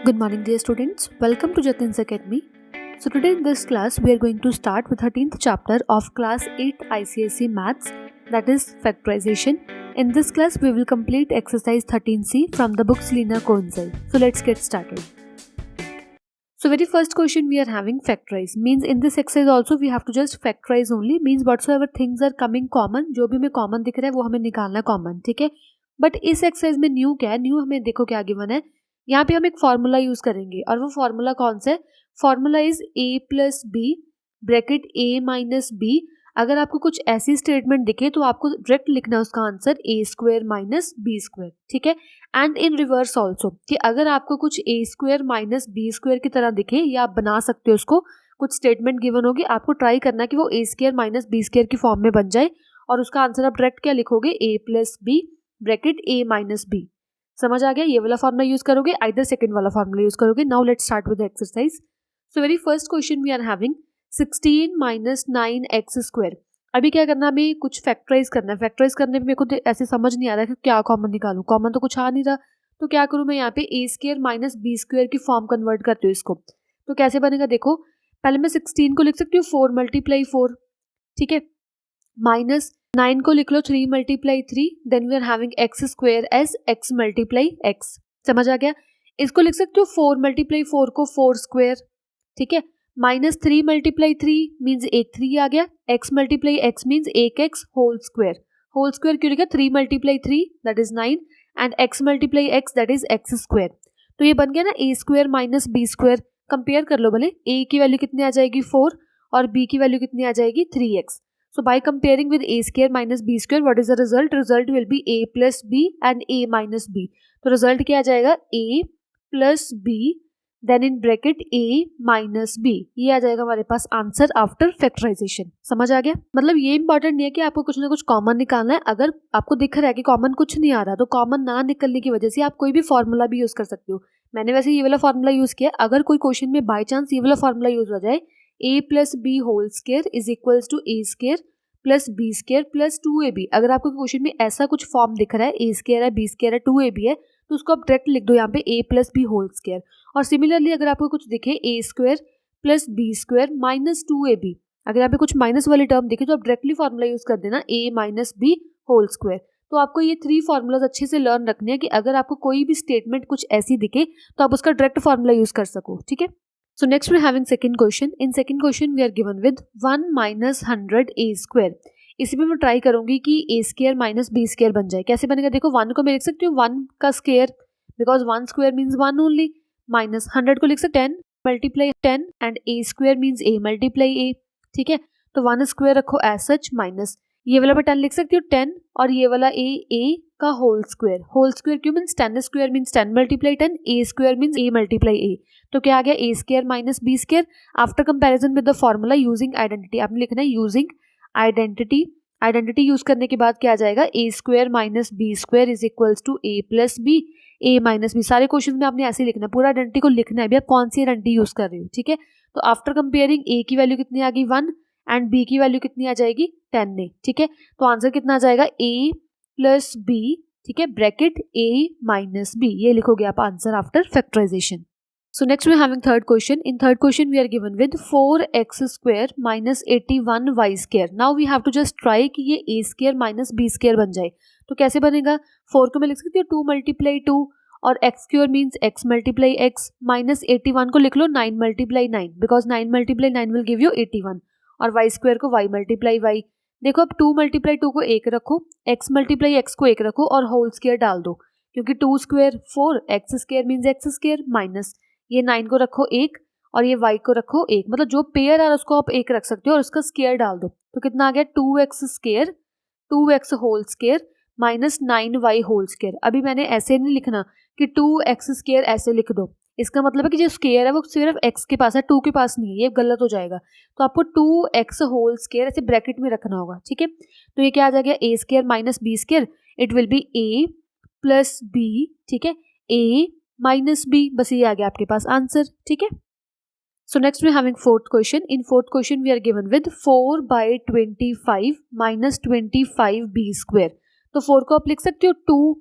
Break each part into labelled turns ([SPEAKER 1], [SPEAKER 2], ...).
[SPEAKER 1] Good morning, dear students. Welcome to Jatin's Academy. So today in this class, we are going to start with 13th chapter of Class 8 ICSE Maths, that is factorization. In this class, we will complete exercise 13C from the books Lina Coinsay. So let's get started. So very first question we are having factorize means in this exercise also we have to just factorize only means whatsoever things are coming common, जो भी हमें common दिख रहा है वो हमें निकालना है common, ठीक है. बट इस एक्सरसाइज में न्यू क्या है, न्यू हमें देखो क्या गिवन है. यहाँ पे हम एक फॉर्मूला यूज करेंगे और वो फॉर्मूला कौन सा है. Formula is a plus B bracket a minus B. अगर आपको कुछ ऐसी स्टेटमेंट दिखे तो आपको डायरेक्ट लिखना है उसका answer a square minus B square, ठीक है. एंड इन रिवर्स ऑल्सो कि अगर आपको कुछ a square minus B square की तरह दिखे या आप बना सकते हो उसको, कुछ स्टेटमेंट गिवन होगी, आपको ट्राई करना कि वो a square minus B square की फॉर्म में बन जाए और उसका आंसर आप डायरेक्ट क्या लिखोगे, a plus B bracket a minus B. समझ आ गया. ये वाला फॉर्मूला यूज करोगे, आइदर सेकंड वाला फॉर्मूला यूज करोगे. Now let's start with the exercise. So very first question we are having 16 minus 9x square. अभी क्या करना, हमें कुछ फैक्टराइज करना है. फैक्टराइज करने में मेरे को ऐसे समझ नहीं आ रहा है कि क्या कॉमन निकालूं. कॉमन तो कुछ आ नहीं रहा, तो क्या करूं मैं यहाँ पे a square minus B square की फॉर्म कन्वर्ट करती हूँ इसको. तो कैसे बनेगा देखो, पहले मैं 16 को लिख सकती हूँ 4 मल्टीप्लाई 4, ठीक है. माइनस 9 को लिख लो 3 multiply 3. Then we are having X square as x multiply x. समझ आ गया. इसको लिख सकते हो 4 मल्टीप्लाई 4 को 4 स्क्वायर, ठीक है. माइनस 3 मल्टीप्लाई 3 मीन्स एक 3 आ गया. x मल्टीप्लाई x मीन्स एक x whole square. Whole square क्यों लिखा, 3 multiply 3 that is 9 and x multiply x that is x square. तो ये बन गया ना a square minus B square. Compare कर लो भले, a की वैल्यू कितनी आ जाएगी 4 और b की वैल्यू कितनी आ जाएगी 3x. So by comparing with a square minus b square, what is the result? Result will be a plus b and a minus b. तो result क्या आ जाएगा, a plus b then in bracket a minus b. ये आ जाएगा हमारे पास answer after factorisation. समझ आ गया. मतलब ये इंपॉर्टेंट नहीं है कि आपको कुछ ना कुछ कॉमन निकालना है. अगर आपको दिख रहा है कि कॉमन कुछ नहीं आ रहा तो कॉमन ना निकलने की वजह से आप कोई भी फॉर्मूला भी यूज कर सकते हो. मैंने वैसे ये वाला फॉर्मूला यूज किया. अगर कोई क्वेश्चन में बाय चांस ये वाला फॉर्मूला यूज हो जाए, a plus B whole square is equals to a square plus B square plus 2ab. अगर आपको क्वेश्चन में ऐसा कुछ फॉर्म दिख रहा है, a स्क्वायर है बी स्क्वायर है 2ab है, तो उसको आप डायरेक्ट लिख दो यहाँ पे a plus B whole square. और सिमिलरली अगर आपको कुछ दिखे a square plus B square minus 2ab, अगर यहाँ पे कुछ माइनस वाली टर्म दिखे तो आप डायरेक्टली फॉर्मूला यूज कर देना a minus B whole square. तो आपको ये 3 फॉर्मूलाज अच्छे से लर्न रखने हैं कि अगर आपको कोई भी स्टेटमेंट कुछ ऐसी दिखे तो आप उसका डायरेक्ट फॉर्मूला यूज कर सको, ठीक है. So next we're having second question. In second question we are given with 1 minus 100 a square. इसी में मैं ट्राई करूंगी कि a square minus b square बन जाए. कैसे बनेगा देखो, 1 को मैं लिख सकती हूँ 1 का square because 1 square means 1 only. Minus 100 को लिख सकते 10 multiply 10 and a square means a multiply a, ठीक है. तो 1 स्क्वायर रखो एज सच माइनस ये वाला मैं 10 लिख सकती हूँ 10 और ये वाला a का होल स्क्वायर. होल स्क्वायर क्यों means 10 square means 10 multiply 10, a square means a multiply a. तो क्या आ गया, a square minus B square. After comparison with the formula using identity, आपने लिखना है यूजिंग आइडेंटिटी. आइडेंटिटी यूज करने के बाद क्या आ जाएगा, a square minus B square is equals to a plus B a minus B. सारे क्वेश्चन में आपने ऐसे लिखना है, पूरा आइडेंटिटी को लिखना है भी आप कौन सी आइडेंटिटी यूज कर रहे हो, ठीक है. तो आफ्टर कंपेयरिंग a की वैल्यू कितनी आ गई 1 एंड b की वैल्यू कितनी आ जाएगी 10 ने, ठीक है. तो आंसर कितना आ जाएगा a प्लस बी, ठीक है, ब्रैकेट a माइनस b. ये लिखोगे आप answer after factorisation. So next we are having third question. In third question we are given with 4x square minus 81y square. Now we have to just try कि ये a square minus b square बन जाए. तो कैसे बनेगा, 4 को मैं लिख सकती हूँ 2 मल्टीप्लाई 2 और x square means x multiply x. Minus 81 को लिख लो 9 multiply 9 because 9 multiply 9 will give you 81 और y स्क्वायर को y मल्टीप्लाई y. देखो अब 2 मल्टीप्लाई 2 को 1 रखो, x मल्टीप्लाई x को 1 रखो और होल स्क्वायर डाल दो क्योंकि 2 square 4 x square means x square minus ये 9 को रखो 1 और ये y को रखो 1. मतलब जो पेयर है उसको आप 1 रख सकते हो और उसका स्क्वायर डाल दो. तो कितना आ गया 2x square 2x whole square minus 9y whole square. अभी मैंने ऐसे नहीं लिखना कि 2x स्क्वायर ऐसे लिख दो. इसका मतलब है कि जो स्क्वायर है वो सिर्फ x के पास है, 2 के पास नहीं है, ये गलत हो जाएगा. तो आपको 2x होल स्क्वायर ऐसे ब्रैकेट में रखना होगा, ठीक है. तो ये क्या आ जाएगा a square minus B square. It will be a plus B, ठीक है, a माइनस बी. बस ये आ गया आपके पास आंसर, ठीक है. So next we having fourth question. In fourth question we are given with 4 by 25 minus 25 B square. तो 4 को आप लिख सकते हो 2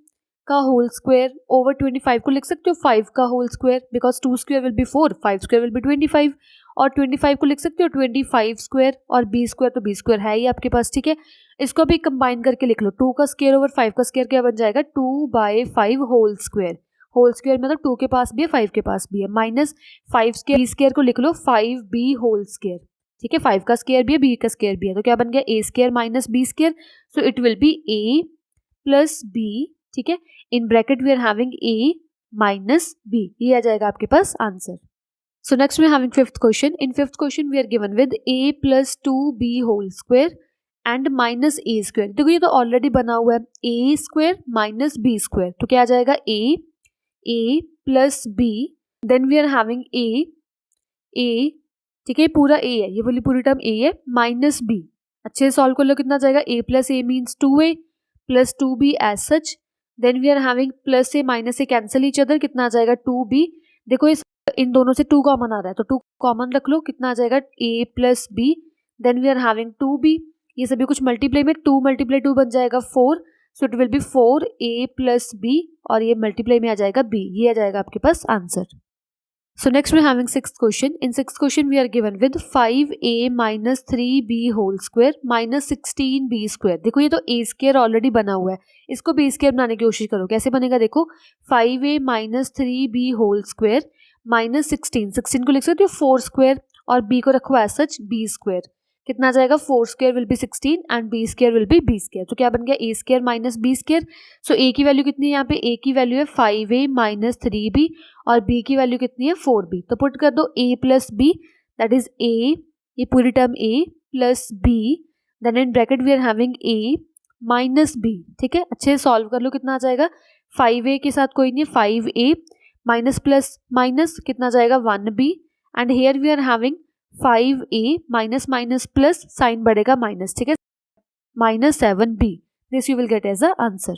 [SPEAKER 1] का होल स्क्वायर ओवर 25 को लिख सकते हो 5 का whole square, because 2 square will be 4, 5 square will be 25, और 25 को लिख सकते हो 25 स्क्वायर, और b स्क्वायर तो b स्क्वायर है ही आपके पास, ठीक है। इसको भी कंबाइन करके लिख लो, 2 का स्क्वायर ओवर 5 का स्क्वायर क्या बन जाएगा, 2/5 होल स्क्वायर। होल स्क्वायर मतलब 2 के पास भी है 5 के पास भी है, माइनस 5 स्क्वायर, b स्क्वायर को लिख लो 5b होल स्क्वायर, ठीक है। 5 का स्क्वायर भी है, b का स्क्वायर भी है, तो क्या बन गया a square minus b square, so it will be a plus b, ठीक है। In bracket we are having a minus b, ये आ जाएगा आपके पास answer. So next we are having fifth question. In fifth question we are given with a plus 2b whole square and minus a square. देखो ये तो already बना हुआ है, a square minus b square, तो क्या आ जाएगा a plus b, then we are having a, ठीक है, पूरा a है, ये वाली पूरी टर्म a है, माइनस b। अच्छे से सॉल्व कर लो, कितना जाएगा, a plus a means 2a plus 2b as such, then we are having plus a minus a cancel each other, कितना आ जाएगा 2b। देखो इन दोनों से 2 कॉमन आ रहा है, तो 2 कॉमन रख लो, कितना आ जाएगा a plus b, then we are having 2b, ये सभी कुछ मल्टीप्लाई में 2 मल्टीप्लाई 2 बन जाएगा 4, सो it will B 4a plus b, और ये मल्टीप्लाई में आ जाएगा b, ये आ जाएगा आपके पास answer. So next we're having sixth question. In sixth question we are given with 5a minus 3b whole square minus 16b square. देखो ये तो a square ऑलरेडी बना हुआ है, इसको b square बनाने की कोशिश करो, कैसे बनेगा देखो, 5a minus 3b whole square minus 16 को लिख सकते हो 4 स्क्वायर, और b को रखो एज सच b स्क्वायर, कितना आ जाएगा 4 square will B 16 and b square will B b square, तो क्या बन गया a square minus b square. So a की वैल्यू कितनी है यहाँ पे, a की वैल्यू है 5a माइनस 3b, और b की वैल्यू कितनी है 4b, तो पुट कर दो a plus b, that is a, ये पूरी term a plus b, then in bracket we are having a minus b, ठीक है। अच्छे से सॉल्व कर लो, कितना आ जाएगा, 5a के साथ कोई नहीं है, 5a माइनस प्लस माइनस कितना आ जाएगा 1b, and here we are having 5a minus minus plus, sign बढ़ेगा माइनस, ठीक है, minus 7b, this you will get as a answer.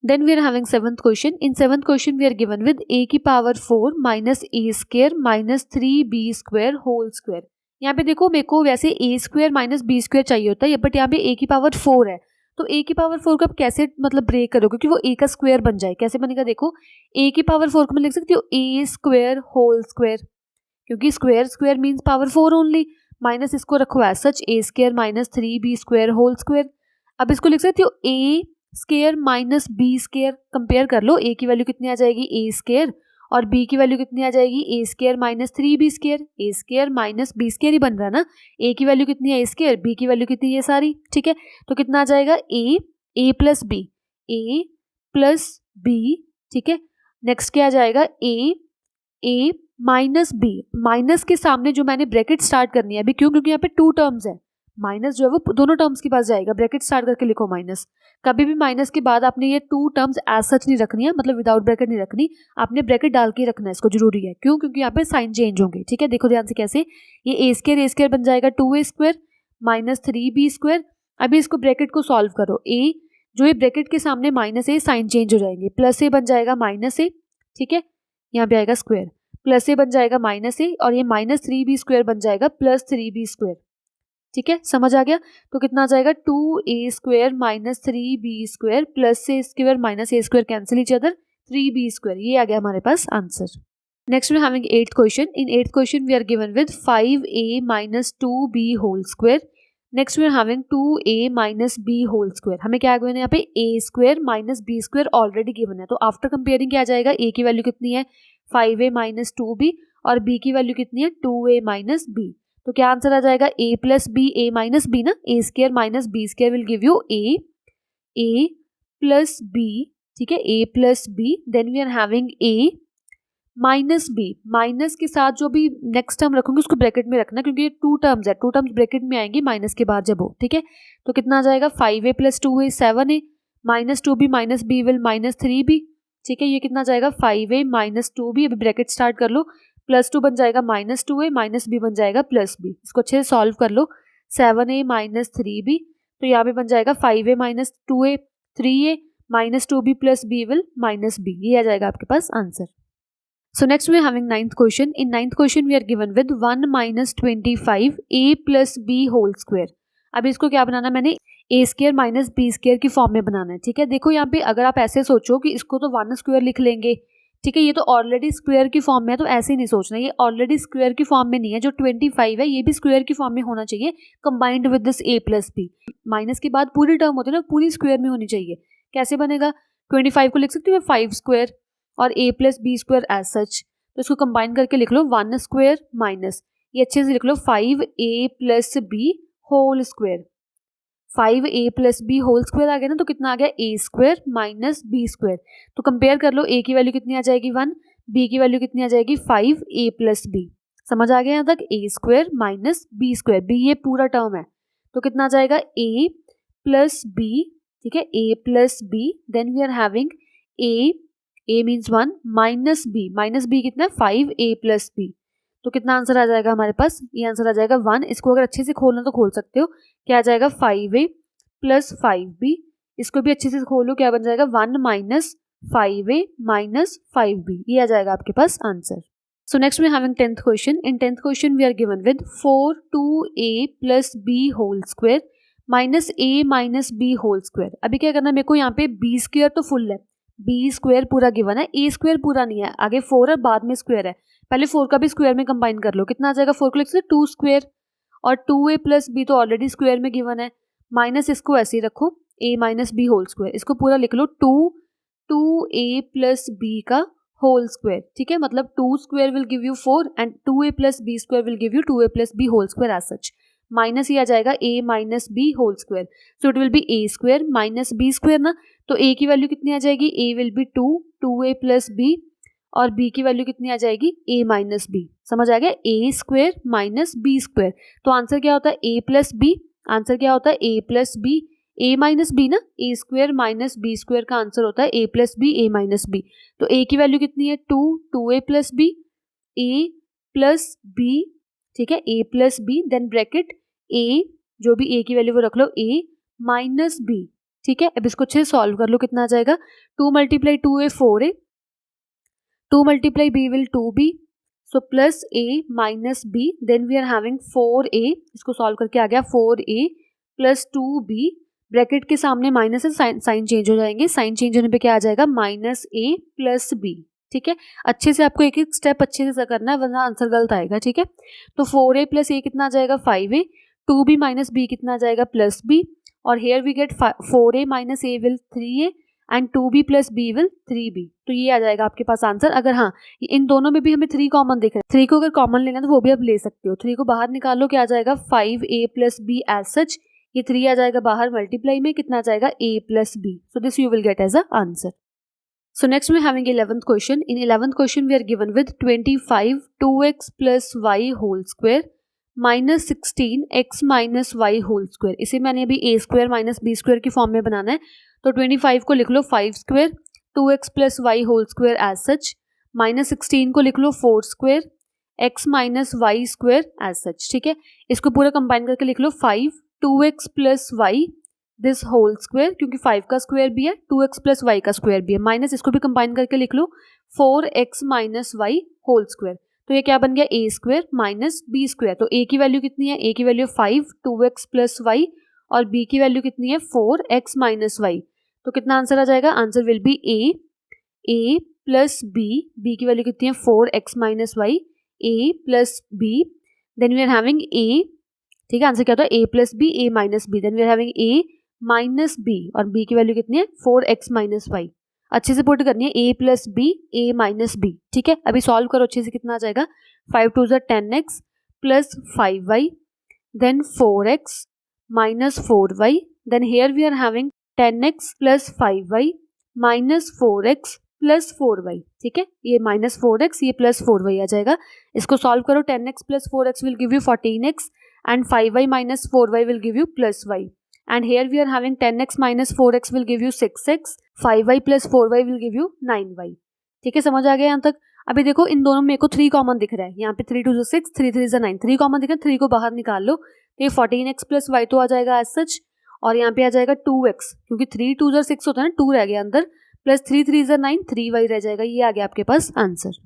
[SPEAKER 1] Then we are having seventh question. In seventh question we are given with a की power 4 minus a square minus 3b square whole square. यहाँ पे देखो मेरे को वैसे a square minus b square चाहिए होता है, बट यहाँ पे a की पावर 4 है, तो a की पावर 4 को आप कैसे मतलब ब्रेक करोगे, क्योंकि वो a का स्क्वायर बन जाए, कैसे बनेगा देखो, a की पावर 4 को मैं लिख सकती हूँ a स्क्वायर होल स्क्वायर, क्योंकि square square means power 4 only, minus इसको रखो as such a square minus 3b square whole square. अब इसको लिख सकती हो a square minus b square, compare कर लो, a की वैल्यू कितनी आ जाएगी a स्क्वायर, और b की वैल्यू कितनी आ जाएगी a square minus 3b square, a square minus b square ही बन रहा है ना, a की वैल्यू कितनी है a स्क्वायर, b की वैल्यू कितनी है सारी, ठीक है, तो कितना आ जाएगा a plus b, a plus b, ठीक है। नेक्स्ट क्या आ जाएगा a माइनस b, माइनस के सामने जो मैंने ब्रैकेट स्टार्ट करनी है अभी, क्यों, क्योंकि यहाँ पे 2 टर्म्स है, माइनस जो है वो दोनों टर्म्स के पास जाएगा, ब्रैकेट स्टार्ट करके लिखो माइनस, कभी भी माइनस के बाद आपने ये 2 टर्म्स एज सच नहीं रखनी है, मतलब विदाउट ब्रैकेट नहीं रखनी, आपने ब्रैकेट डाल के रखना है, इसको जरूरी है, क्यों, क्योंकि यहाँ पे साइन चेंज होंगे, ठीक है। देखो ध्यान से कैसे, ये a स्क्वायर बन जाएगा 2a square minus 3b square. अभी इसको ब्रैकेट को सॉल्व करो, a जो ये ब्रैकेट के सामने माइनस a, साइन चेंज हो जाएंगे, प्लस a बन जाएगा माइनस a, ठीक है, यहाँ पे आएगा स्क्वायर, प्लस a बन जाएगा माइनस a, और ये माइनस 3b स्क्वायर बन जाएगा प्लस 3b स्क्वायर, ठीक है, समझ आ गया। तो कितना आ जाएगा 2a square minus 3b square plus a square minus a square cancel each other, 3b square, ये आ गया हमारे पास answer. Next we having 8th question. In 8th question we are given with 5a minus 2b whole square, next we are having 2a minus b whole square. हमें क्या given है यहाँ पे, a square minus b square already given है, तो after comparing क्या आ जाएगा, a की वैल्यू कितनी है 5a माइनस 2b, और b की वैल्यू कितनी है 2a माइनस b, तो क्या आंसर आ जाएगा a plus b, a minus b ना, a square minus b square will give you a plus b, ठीक है, a plus b, then we are having a minus b, minus के साथ जो भी नेक्स्ट टर्म रखूंगी उसको ब्रैकेट में रखना, क्योंकि ये 2 टर्म्स है, 2 टर्म्स ब्रैकेट में आएंगी माइनस के बाद जब हो, ठीक है। तो कितना आ जाएगा 5a plus 2a 7a minus 2b minus b will minus 3b, ठीक है, ये कितना आ जाएगा 5a माइनस 2b, अभी ब्रैकेट स्टार्ट कर लो, प्लस 2 बन जाएगा माइनस 2a माइनस b बन जाएगा प्लस b, इसको अच्छे से सॉल्व कर लो, 7a माइनस 3b, तो यहाँ पे बन जाएगा 5a minus 2a 3a minus 2b plus b will minus b, ये आ जाएगा आपके पास answer. So next we are having 9th question. In 9th question we are given with 1 minus 25 a plus b whole square. अब इसको क्या बनाना, मैंने ए square minus B square की फॉर्म में बनाना है, ठीक है। देखो यहाँ पे अगर आप ऐसे सोचो कि इसको तो 1 स्क्वायर लिख लेंगे, ठीक है, ये तो ऑलरेडी स्क्वायर की फॉर्म में है, तो ऐसे ही नहीं सोचना, ये ऑलरेडी स्क्वायर की फॉर्म में नहीं है। जो 25 है ये भी स्क्वायर की फॉर्म में होना चाहिए combined with this a plus b. Minus के बाद पूरी टर्म होती है ना, पूरी स्क्वायर में होनी चाहिए। कैसे बनेगा, 25 को लिख सकती हूँ मैं 5 स्क्वायर और a plus B square as such, तो इसको कंबाइन करके लिख लो 1 स्क्वायर माइनस, ये अच्छे से लिख लो 5a plus B whole square. 5a plus B whole square आ गया ना, तो कितना आ गया a square minus B square. तो कंपेयर कर लो, a की वैल्यू कितनी आ जाएगी 1, b की वैल्यू कितनी आ जाएगी 5a प्लस बी। समझ आ गया यहाँ तक, a square minus B square, b ये पूरा टर्म है, तो कितना आ जाएगा a प्लस बी, ठीक है, a plus b, then we are having a means 1 minus b कितना है 5a प्लस बी। तो कितना आंसर आ जाएगा हमारे पास, ये आंसर आ जाएगा 1। इसको अगर अच्छे से खोलना तो खोल सकते हो, क्या आ जाएगा 5a प्लस 5b। इसको भी अच्छे से खोलो, क्या बन जाएगा 1 माइनस 5a माइनस 5b, ये आ जाएगा आपके पास answer. So next we having 10th question. In 10th question we are given with 4 2a plus b whole square minus a minus b whole square. अभी क्या करना है मेरे को, यहाँ पे b स्क्वायर तो फुल है, b स्क्वायर पूरा गिवन है, a स्क्वायर पूरा नहीं है, आगे 4 है बाद में स्क्वायर है। पहले 4 का भी स्क्वायर में कंबाइन कर लो, कितना आ जाएगा 4 को लिख सकते 2 स्क्वायर, और 2a प्लस बी तो ऑलरेडी स्क्वायर में गिवन है, माइनस इसको ऐसे ही रखो a minus B whole square, इसको पूरा लिख लो 2a प्लस बी का होल स्क्वायर, ठीक है। मतलब 2 square will give you 4 and 2a plus B square will give you 2a plus B whole square as such. Minus ही आ जाएगा a minus B whole square, so it will be a square minus B square ना, तो a की value कितनी आ जाएगी, a will be 2a plus b, और b की वैल्यू कितनी आ जाएगी a माइनस बी। समझ आ गया, a square minus B square, तो आंसर क्या होता है a प्लस बी, आंसर क्या होता है a plus B, a minus b ना, a square minus B square का आंसर होता है a plus B a minus b. तो a की वैल्यू कितनी है 2a plus B, a plus B, ठीक है, a plus b, then bracket a, जो भी a की वैल्यू वो रख लो a माइनस बी, ठीक है। अब इसको अच्छे से सॉल्व कर लो, कितना आ जाएगा 2 multiply 2a 4a, 2 multiply b will 2b, so plus a minus b, then we are having 4a, इसको सॉल्व करके आ गया 4a plus 2b, ब्रैकेट के सामने माइनस है, साइन चेंज हो जाएंगे, साइन चेंज होने पे क्या आ जाएगा माइनस a प्लस b, ठीक है। अच्छे से आपको एक एक स्टेप अच्छे से करना है वरना आंसर गलत आएगा, ठीक है। तो 4a प्लस a कितना आ जाएगा 5a, 2b माइनस b कितना आ जाएगा प्लस b, और here we get 4a minus a will 3a and 2b plus b will 3b, तो ये आ जाएगा आपके पास आंसर। अगर हाँ इन दोनों में भी हमें 3 कॉमन दिख रहा है, 3 को अगर कॉमन लेना है तो वो भी आप ले सकते हो, 3 को बाहर निकालो, क्या आ जाएगा 5a plus B as such, ये 3 आ जाएगा बाहर मल्टीप्लाई में, कितना आ जाएगा a plus b, so this you will get as a answer. So next we having 11th question. In 11th question we are given with 25 2x plus y whole square minus 16 x minus y whole square. इसे मैंने अभी a square minus B square की form में बनाना है, तो 25 को लिख लो 5 square 2x plus y whole square as such, minus 16 को लिख लो 4 square x minus y square as such, ठीक है। इसको पूरा कंबाइन करके लिख लो 5 2x plus y this whole square, क्योंकि 5 का स्क्वायर भी है 2x प्लस वाई का स्क्वायर भी है, माइनस इसको भी कंबाइन करके लिख लो 4x minus y whole square, तो ये क्या बन गया a square minus B square. तो a की वैल्यू कितनी है, a की वैल्यू 5 2x प्लस वाई, और b की वैल्यू कितनी है 4x माइनस वाई, तो कितना आंसर आ जाएगा, answer will be a plus b की वैल्यू कितनी है 4x minus y, a plus b, then we are having a, ठीक है, आंसर क्या होता है a plus b a minus b, then we are having a minus b, और b की वैल्यू कितनी है 4x माइनस वाई। अच्छे से पुट करनी है a plus B a minus b, ठीक है। अभी सॉल्व करो अच्छे से, कितना आ जाएगा 5 2 10x plus 5y, then 4x minus 4y, then here we are having 10x plus 5y minus 4x plus 4y, ठीक है, ये माइनस 4x ये प्लस 4y आ जाएगा। इसको सॉल्व करो, 10x plus 4x will give you 14x and 5y minus 4y will give you plus y, and here we are having 10x minus 4x will give you 6x, 5y plus 4y will give you 9y, ठीक है। समझ आ गया यहाँ तक। अभी देखो इन दोनों में मेरे को 3 कॉमन दिख रहा है, यहाँ पे 3 2 6 3 3 9, 3 कॉमन दिख रहा है, 3 को बाहर निकाल लो, तो ये 14x प्लस y तो आ जाएगा एज सच, और यहाँ पे आ जाएगा 2x, क्योंकि 3 2 6 होता है ना, 2 रह गया अंदर, प्लस 3 3 9 3y रह जाएगा, ये आ गया आपके पास answer.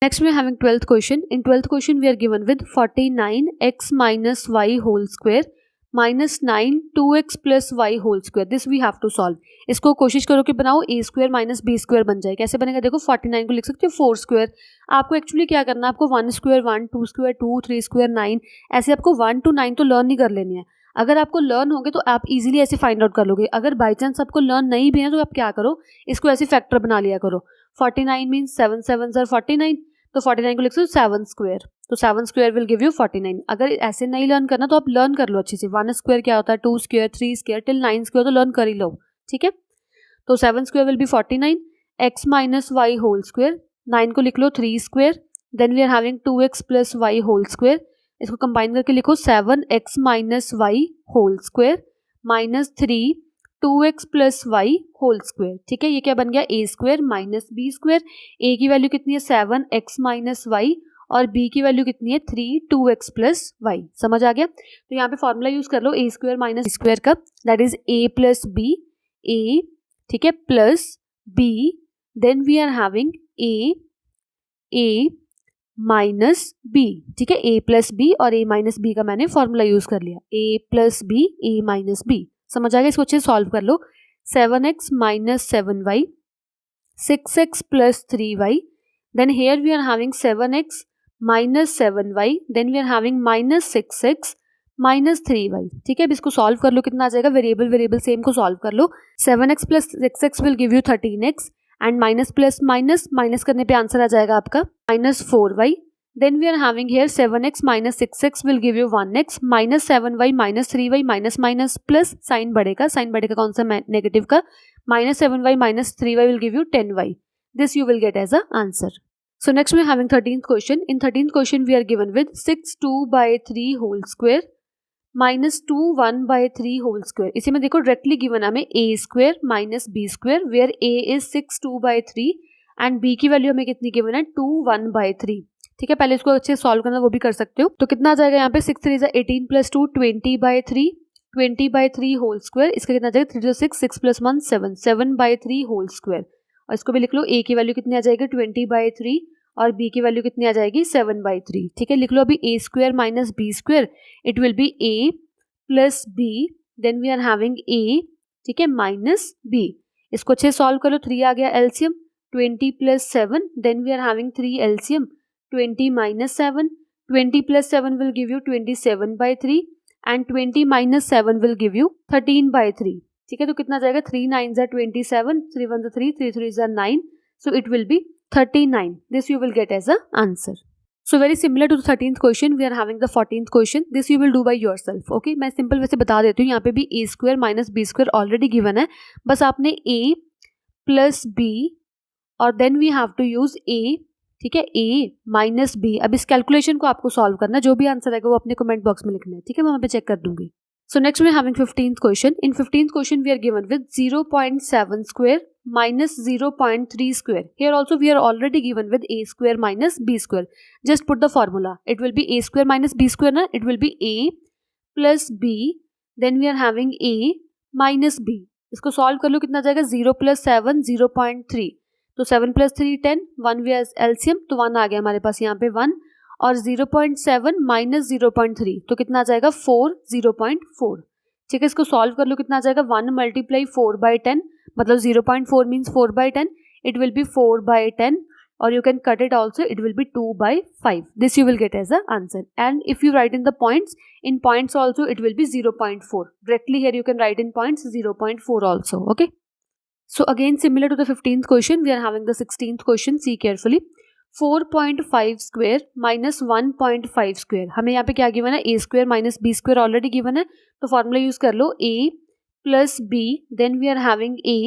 [SPEAKER 1] Next we having 12th question. In 12th question we are given with 49x minus y whole square -9 2x plus y whole square, this we have to solve. इसको कोशिश करो कि बनाओ a square minus B square बन जाए। कैसे बनेगा देखो, 49 को लिख सकते हो 4 स्क्वायर। आपको एक्चुअली क्या करना है, आपको 1 स्क्वायर 1, 2 स्क्वायर 2, 3 स्क्वायर 9, ऐसे आपको 1 to 9 तो लर्न नहीं कर लेनी है। अगर आपको लर्न होगे तो आप इजीली ऐसे फाइंड आउट कर लोगे। अगर बाई चांस आपको लर्न नहीं भी है तो आप क्या करो, इसको ऐसे फैक्टर बना लिया करो। 49 मीन्स 7 7 are 49, तो 49 को लिख सकते हो 7 स्क्वायर, तो 7 स्क्वायर विल गिव यू 49। अगर ऐसे नहीं लर्न करना तो आप लर्न कर लो अच्छे से। 1 स्क्वायर क्या होता है, 2 स्क्वायर 3 स्क्वायर टिल 9 स्क्वायर तो लर्न कर ही लो, ठीक है। तो 7 square will be 49, x minus y whole square, 9 को लिख लो 3 square, then we are having 2x plus y whole square. इसको कंबाइन करके लिखो 7x minus y whole square minus 3 2x plus y whole square, ठीक है। ये क्या बन गया, a square minus B square. a की वैल्यू कितनी है 7x माइनस वाई और b की वैल्यू कितनी है 3 2x प्लस वाई। समझ आ गया। तो यहाँ पे फॉर्मूला यूज कर लो a square minus B square का, that is a plus B, a, ठीक है, plus b, then we are having a minus b, ठीक है। a प्लस बी और a माइनस बी का मैंने फॉर्मूला यूज कर लिया, a plus B a minus B. समझ आ गया। इसको अच्छे सॉल्व कर लो। 7x माइनस 7y 6x प्लस 3y, then here we are having 7x minus 7y, then we are having minus 6x minus 3y, ठीक है। अब इसको सॉल्व कर लो, कितना आ जाएगा, वेरिएबल वेरिएबल सेम को सॉल्व कर लो। 7x plus 6x will give you 13x and minus plus minus minus करने पे आंसर आ जाएगा आपका minus 4y, then we are having here 7x minus 6x will give you 1x minus 7y minus 3y minus minus plus sign बढ़ेगा कौन सा, negative का, minus 7y minus 3y will give you 10y. This you will get as a answer. So next we are having 13th question. In 13th question we are given with 6 2 by 3 whole square minus 2 1 by 3 whole square. इसी में देखो directly given हमें a square minus b square where a is 6 2 by 3 and b की value हमें कितनी given है 2 1 by 3, ठीक है। पहले इसको अच्छे सॉल्व करना, वो भी कर सकते हो। तो कितना आ जाएगा यहाँ पे 6 3 18 plus 2 20 by 3 20 by 3 whole square, इसका कितना आ जाएगा 3 6 6 प्लस 1 7 7 बाई 3 होल स्क्वायर। और इसको भी लिख लो, a की वैल्यू कितनी आ जाएगी 20 बाई 3 और b की वैल्यू कितनी आ जाएगी 7 बाई 3, ठीक है। लिख लो अभी a square minus B square, it will be a plus b, then we are having a, ठीक है, माइनस b। इसको अच्छे सॉल्व करो, 3 आ गया LCM, 20 plus 7, then we are having 3 LCM 20 minus 7, 20 plus 7 will give you 27 by 3 and 20 minus 7 will give you 13 by 3, ठीक है। तो कितना जाएगा 3 9s are 27, 3 1s are 3, 3 3s are 9, so it will be 39. This you will get as a answer. So very similar to the 13th question, we are having the 14th question. This you will do by yourself. Okay, मैं simple वैसे बता देती हूँ। यहाँ पे भी a square minus B square already given है, बस आपने a प्लस b और then we have to use a, ठीक है, a माइनस बी। अब इस कैलकुलेशन को आपको सॉल्व करना है, जो भी आंसर आएगा वो अपने कमेंट बॉक्स में लिखना है, ठीक है, मैं वहाँ पे चेक कर दूंगी। So next we having 15th question. In 15th question we are given with 0.7 square minus 0.3 square. Here also we are already given with a square minus b square. Just put the formula, it will be a square minus b square ना, it will be a plus b, then we are having a minus b। इसको solve कर लो, कितना जाएगा 0 plus 7 0.3, तो 7 plus 3 10, 1 we LCM, तो 1 आ गया हमारे पास यहाँ पे 1, और 0.7 माइनस 0.3 तो कितना आ जाएगा 4 0.4, ठीक है। इसको सॉल्व कर लो, कितना आ जाएगा 1 मल्टीप्लाई 4 बाई 10, मतलब 0.4 means 4 by 10, it will be 4 by 10, और you can cut it also, it will be 2 by 5. This you will get as a answer. And if you write in the points, in points also it will be 0.4. Directly here you can write in points 0.4 also. Okay. So again similar to the 15th question, we are having the 16th question. See carefully. 4.5 square minus 1.5 square. हमें यहाँ पे क्या given है, a square minus b square already given है, तो formula use कर लो, a plus b, then we are having a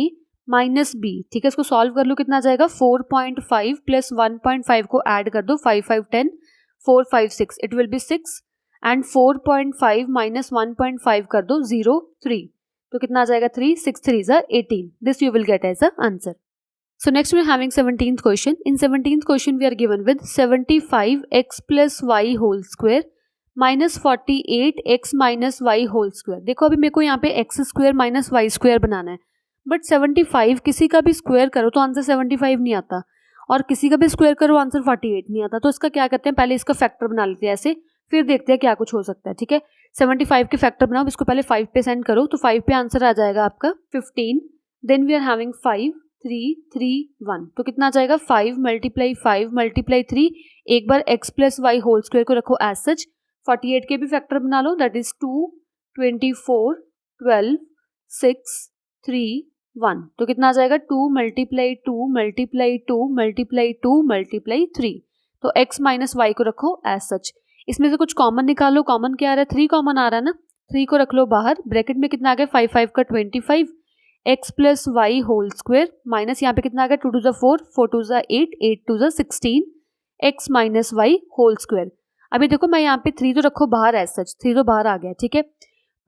[SPEAKER 1] minus b, ठीक है। इसको सॉल्व कर लो, कितना आ जाएगा 4.5 प्लस 1.5 को ऐड कर दो, 5 5 10, 4 5 6, it will B 6, and 4.5 minus 1.5 कर दो 0 3, तो कितना आ जाएगा 3 6 3 is 18. This you will get as a answer. So next we are having 17th question. In 17th question we are given with 75x plus y whole square minus 48x minus y whole square. देखो अभी मेरे को यहाँ पे x square minus y square बनाना है, but 75 किसी का भी स्क्वायर करो तो आंसर 75 नहीं आता, और किसी का भी स्क्वायर करो आंसर 48 नहीं आता। तो इसका क्या करते हैं, पहले इसका फैक्टर बना लेते हैं। ऐसे फिर देखते हैं क्या कुछ हो सकता है, ठीक है। 75 के फैक्टर बनाओ, इसको पहले 5 पे सेंड करो, तो 5 पे आंसर आ जाएगा आपका 15। देन वी आर हैविंग 5 3 3 1, तो कितना आ जाएगा 5 मल्टीप्लाई 5 मल्टीप्लाई 3, एक बार x plus y whole square को रखो एज सच। 48 के भी फैक्टर बना लो, दैट इज 2 24 12 6 3 1, तो कितना आ जाएगा 2 मल्टीप्लाई 2 मल्टीप्लाई 2 मल्टीप्लाई 2 मल्टीप्लाई 3, तो x माइनस वाई को रखो एज सच। इसमें से कुछ कॉमन निकालो, कॉमन क्या आ रहा है 3 कॉमन आ रहा है ना, 3 को रख लो बाहर, ब्रैकेट में कितना आ गया 5 5 का 25 x plus y whole square minus यहाँ पे कितना आ गया 2 टू ज़ा 4 4 टू ज़ा 8 8 टू ज़ा 16 x minus y whole square. अभी देखो मैं यहाँ पे 3 तो रखो बाहर एज सच, 3 तो बाहर आ गया, ठीक है।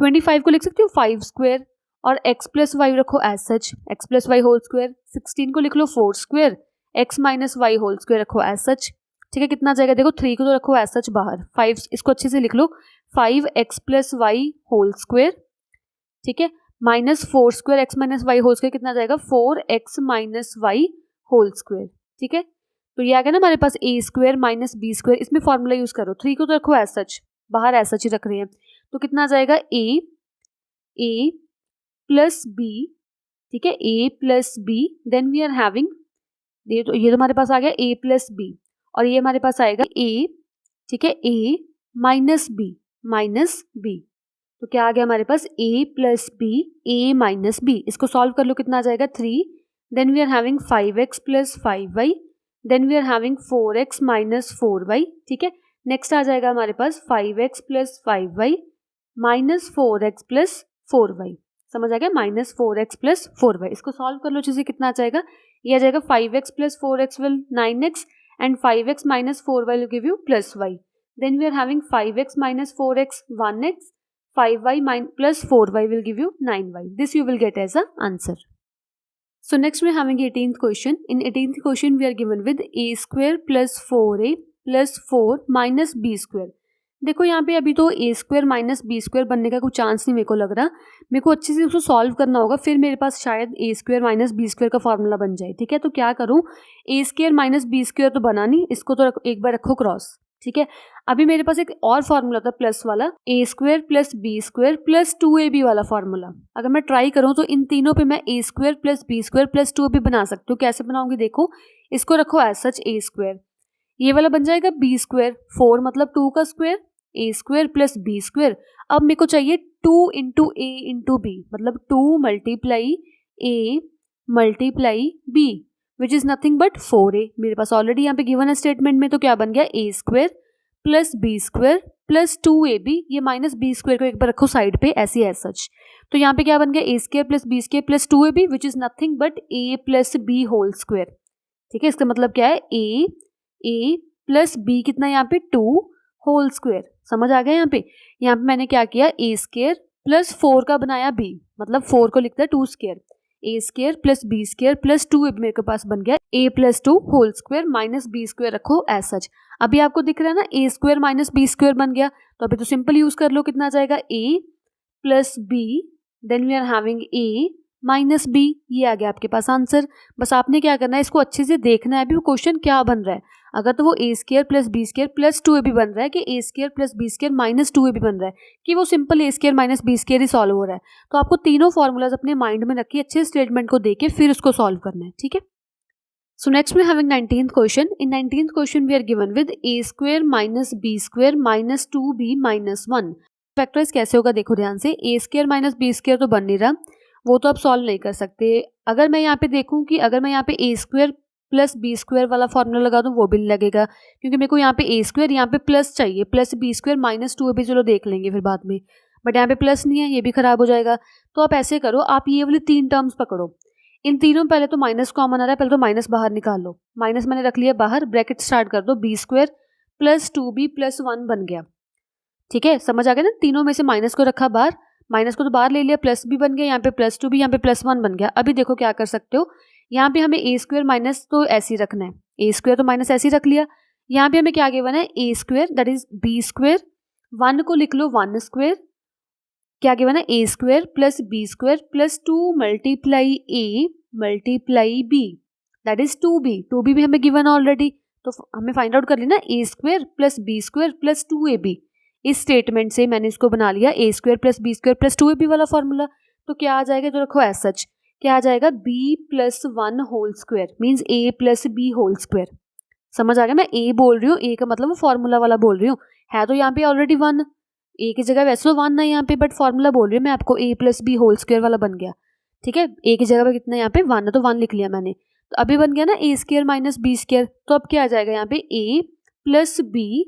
[SPEAKER 1] 25 को लिख सकती हूँ 5 स्क्वायर और x प्लस वाई रखो as such, x plus y whole square. 16 को लिख लो 4 square, x minus y whole square रखो एज सच, ठीक है। कितना आ जाएगा देखो 3 को तो रखो एज सच बाहर, 5 इसको अच्छे से लिख लो 5x plus y whole square, ठीक है, minus 4 square x minus y whole square, कितना आ जाएगा 4x minus y whole square, ठीक है। तो ये आ गया ना हमारे पास a square minus B square, इसमें फॉर्मूला यूज करो, 3 को तो रखो एज सच बाहर, एज सच ही रख रहे हैं, तो कितना आ जाएगा a प्लस बी, ठीक है, a plus b. Then we are having ये तो हमारे पास आ गया a प्लस बी, और ये हमारे पास आएगा a, ठीक है, a माइनस बी, तो क्या आ गया हमारे पास a plus B, a minus b. इसको सॉल्व कर लो, कितना आ जाएगा 3। Then we are having 5x plus 5y, then we are having 4x minus 4y, ठीक है। नेक्स्ट आ जाएगा हमारे पास 5x plus 5y minus 4x plus 4y, समझ आ गया, माइनस 4x प्लस 4y। इसको सॉल्व कर लो अच्छे से, कितना आ जाएगा, ये आ जाएगा 5x plus 4x will 9x and 5x minus 4y will give you plus y. Then we are having 5x minus 4x 1x, 5y plus 4y will give you 9y. This you will get as a answer. So next we are having 18th question. In 18th question we are given with a square plus 4a plus 4 minus b square. देखो यहाँ पे अभी तो ए square minus B square बनने का कोई chance नहीं मेरे को लग रहा, मेरे को अच्छे से उसको सॉल्व करना होगा, फिर मेरे पास शायद ए स्क्वायर माइनस बी स्क्वायर का फॉर्मूला बन जाए, ठीक है। तो क्या करूँ, ए स्क्वायर माइनस बी स्क्वायर तो बना नहीं, इसको तो एक बार रखो क्रॉस, ठीक है। अभी मेरे पास एक और फॉर्मूला था प्लस वाला, a square plus B square plus 2ab वाला फॉर्मूला। अगर मैं ट्राई करूँ तो इन तीनों पे मैं a square plus B square plus 2ab बना सकती हूँ। कैसे बनाऊंगी देखो, इसको रखो एज सच ए स्क्वायर, ये वाला बन जाएगा बी स्क्वायर, 4 मतलब 2 का square, a square plus B square. अब मेरे को चाहिए 2 इंटू ए इंटू बी, मतलब 2 multiply a multiply b which is nothing but 4a। मेरे पास ऑलरेडी यहाँ पे गिवन है स्टेटमेंट में, तो क्या बन गया a square plus B square plus 2ab, ये माइनस बी स्क्वायर को एक बार रखो साइड पे ऐसी एज सच, तो यहाँ पे क्या बन गया a square plus B square plus 2ab which is nothing but a plus B whole square, ठीक है। इसका मतलब क्या है ए प्लस बी कितना यहाँ पे 2 होल स्क्वायर, समझ आ गया। यहाँ पे मैंने क्या किया, ए स्क्वायर प्लस 4 का बनाया बी, मतलब 4 को लिखता है 2 square, a square plus B square plus 2 मेरे के पास बन गया a plus 2 whole square minus B square रखो एज सच। अभी आपको दिख रहा है ना a square minus B square बन गया, तो अभी तो सिंपल यूज कर लो, कितना आ जाएगा a plus b, then we are having a minus b, ये आ गया आपके पास आंसर। बस आपने क्या करना है, इसको अच्छे से देखना है अभी वो क्वेश्चन क्या बन रहा है। अगर तो वो a square plus B square plus 2ab बन रहा है कि a square plus B square minus 2ab बन रहा है कि वो simple a square minus B square ही सॉल्व हो रहा है, तो आपको तीनों फॉर्मूलाज अपने माइंड में रखिए, अच्छे स्टेटमेंट को देके फिर उसको सॉल्व करना है, ठीक है। So next we having 19th question. In 19th question we are given with a square minus B square minus 2b minus 1। Factorise कैसे होगा देखो ध्यान से, a square minus B square तो बन नहीं रहा, वो तो आप सॉल्व नहीं कर सकते। अगर मैं यहाँ पे देखूँ कि अगर मैं यहाँ पे ए स्क्वायर प्लस बी स्क्वायर वाला फॉर्मूला लगा दूँ वो भी नहीं लगेगा, क्योंकि मेरे को यहाँ पे ए स्क्वायर यहाँ पे प्लस चाहिए, plus B square minus 2ab चलो देख लेंगे फिर बाद में, बट यहाँ पे प्लस नहीं है, ये भी खराब हो जाएगा। तो आप ऐसे करो, आप ये वाली 3 टर्म्स पकड़ो, इन तीनों पहले तो माइनस कॉमन आ रहा है, पहले तो माइनस बाहर निकाल लो, माइनस मैंने रख लिया बाहर, ब्रैकेट स्टार्ट कर दो, B square plus 2b plus 1 बन गया, ठीक है, समझ आ गया ना। तीनों में से माइनस को रखा बाहर, माइनस को तो बाहर ले लिया, प्लस भी बन गया, यहाँ पे प्लस 2b, यहाँ पे प्लस 1 बन गया। अभी देखो क्या कर सकते हो, यहाँ पे हमें ए स्क्वायर माइनस तो ऐसे ही रखना है, ए स्क्वायर तो माइनस ऐसे ही रख लिया, यहाँ पे हमें क्या गिवन है a square that is b square, 1 को लिख लो 1 स्क्वायर, क्या गिवन है a square plus B square plus 2 multiply a multiply b that is 2b भी हमें गिवन ऑलरेडी, तो हमें फाइंड आउट कर लेना a square plus B square plus 2ab, इस स्टेटमेंट से मैंने इसको बना लिया a square plus B square plus 2ab वाला फॉर्मूला। तो क्या आ जाएगा, तो रखो एज सच, क्या आ जाएगा, b plus 1 whole square means a plus B whole square. समझ आ गया, मैं a बोल रही हूँ, a का मतलब वो फॉर्मूला वाला बोल रही हूँ, है तो यहाँ पे ऑलरेडी 1, a की जगह वैसे तो 1 है यहाँ पे, बट फॉर्मूला बोल रही हूँ मैं आपको, a plus B whole square वाला बन गया। ठीक है, a की जगह पे कितना यहाँ पे 1 है तो 1 लिख लिया मैंने। तो अभी बन गया ना a square minus B square. तो अब क्या आ जाएगा यहाँ पे a प्लस बी,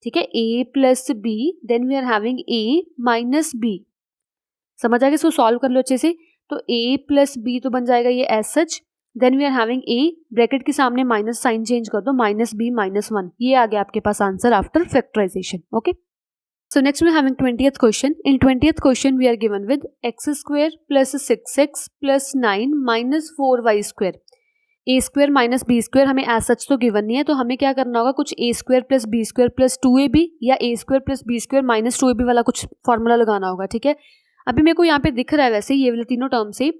[SPEAKER 1] ठीक है, a plus b, then we are having a minus B. समझ आ गया, इसको सॉल्व कर लो अच्छे से। तो a प्लस बी तो बन जाएगा ये as such, then we are having a, bracket के सामने माइनस साइन चेंज कर दो, माइनस बी माइनस 1। ये आ गया आपके पास answer after factorisation. Okay, so next we are having 20th question. In 20th question we are given with x square plus 6x plus 9 minus 4y square. a square minus B square हमें as such तो given नहीं है, तो हमें क्या करना होगा, कुछ a square plus B square plus 2ab या a square plus B square minus 2ab वाला कुछ फॉर्मूला लगाना होगा। ठीक है, अभी मेरे को यहाँ पे दिख रहा है वैसे ये वाले तीनों टर्म से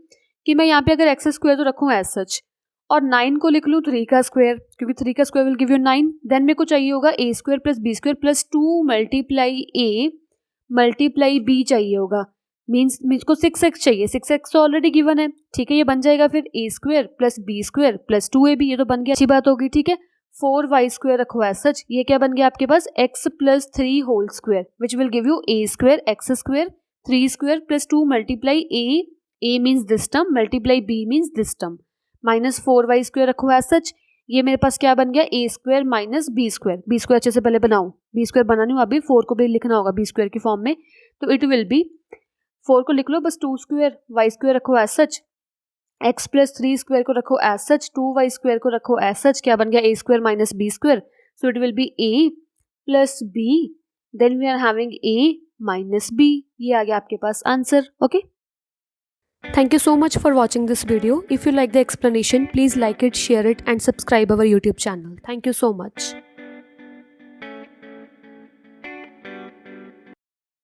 [SPEAKER 1] कि मैं यहाँ पे अगर एक्स स्क्वायर तो रखूँ एज सच और 9 को लिख लूँ 3 का स्क्वायर, क्योंकि 3 का स्क्वायर विल गिव यू 9। देन मेरे को चाहिए होगा a square plus B square plus 2 multiply a multiply b चाहिए होगा, मीन्स मुझको 6x चाहिए, 6x तो ऑलरेडी गिवन है। ठीक है, ये बन जाएगा फिर a square plus B square plus 2ab, ये तो बन गया, अच्छी बात होगी। ठीक है, 4y स्क्वायर रखो एज सच, ये क्या बन गया आपके पास, x plus 3 whole square which will give you a square x square 3 square plus 2 multiply a means this term multiply b means this term minus 4y square रखो as such. ये मेरे पास क्या बन गया, a square minus B square, b square अच्छे से पहले बनाऊं, बी स्क्वायर बनानी हूँ अभी, 4 को भी लिखना होगा बी स्क्वायर की फॉर्म में, तो इट विल बी 4 को लिख लो बस 2 स्क्वायर, y स्क्वायर रखो as such, x plus 3 square को रखो एज सच, 2y स्क्वायर को रखो एज सच, क्या बन गया a square minus B square, so it will be a plus b, then we are having a minus b। ये आ गया आपके पास answer. Okay, thank you so much for watching this video. If you like the explanation, please like it, share it and subscribe our YouTube channel. Thank you so much.